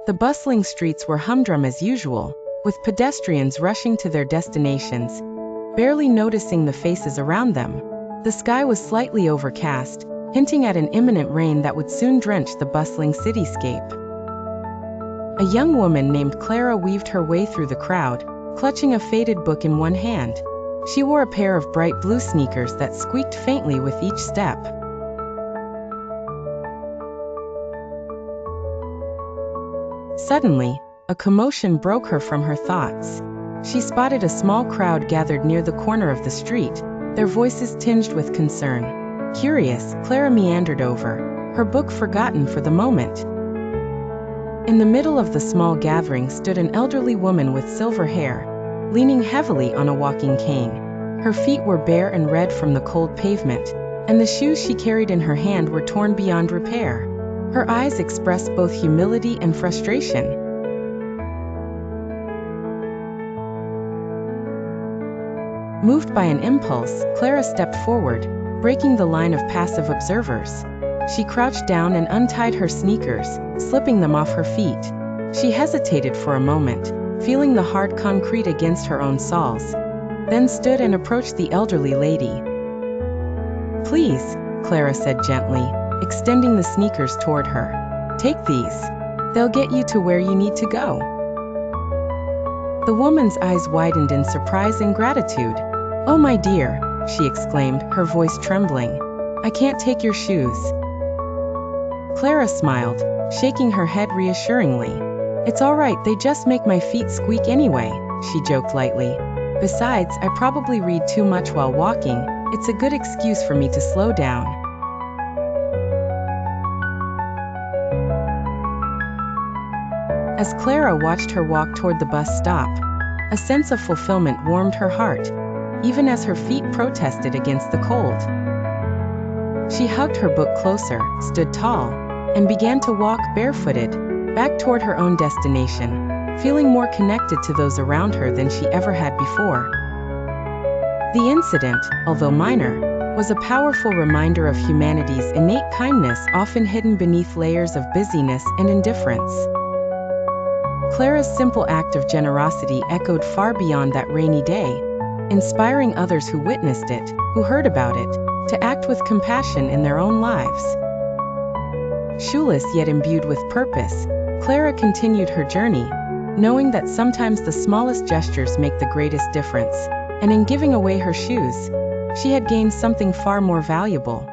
The bustling streets were humdrum as usual, with pedestrians rushing to their destinations, barely noticing the faces around them. The sky was slightly overcast, hinting at an imminent rain that would soon drench the bustling cityscape. A young woman named Clara weaved her way through the crowd, clutching a faded book in one hand. She wore a pair of bright blue sneakers that squeaked faintly with each step. Suddenly, a commotion broke her from her thoughts. She spotted a small crowd gathered near the corner of the street, their voices tinged with concern. Curious, Clara meandered over, her book forgotten for the moment. In the middle of the small gathering stood an elderly woman with silver hair, leaning heavily on a walking cane. Her feet were bare and red from the cold pavement, and the shoes she carried in her hand were torn beyond repair. Her eyes expressed both humility and frustration. Moved by an impulse, Clara stepped forward, breaking the line of passive observers. She crouched down and untied her sneakers, slipping them off her feet. She hesitated for a moment, feeling the hard concrete against her own soles, then stood and approached the elderly lady. "Please," Clara said gently, extending the sneakers toward her. "Take these. They'll get you to where you need to go." The woman's eyes widened in surprise and gratitude. "Oh, my dear," she exclaimed, her voice trembling. "I can't take your shoes." Clara smiled, shaking her head reassuringly. "It's all right, they just make my feet squeak anyway," she joked lightly. "Besides, I probably read too much while walking. It's a good excuse for me to slow down." As Clara watched her walk toward the bus stop, a sense of fulfillment warmed her heart, even as her feet protested against the cold. She hugged her book closer, stood tall, and began to walk barefooted, back toward her own destination, feeling more connected to those around her than she ever had before. The incident, although minor, was a powerful reminder of humanity's innate kindness often hidden beneath layers of busyness and indifference. Clara's simple act of generosity echoed far beyond that rainy day, inspiring others who witnessed it, who heard about it, to act with compassion in their own lives. Shoeless yet imbued with purpose, Clara continued her journey, knowing that sometimes the smallest gestures make the greatest difference, and in giving away her shoes, she had gained something far more valuable.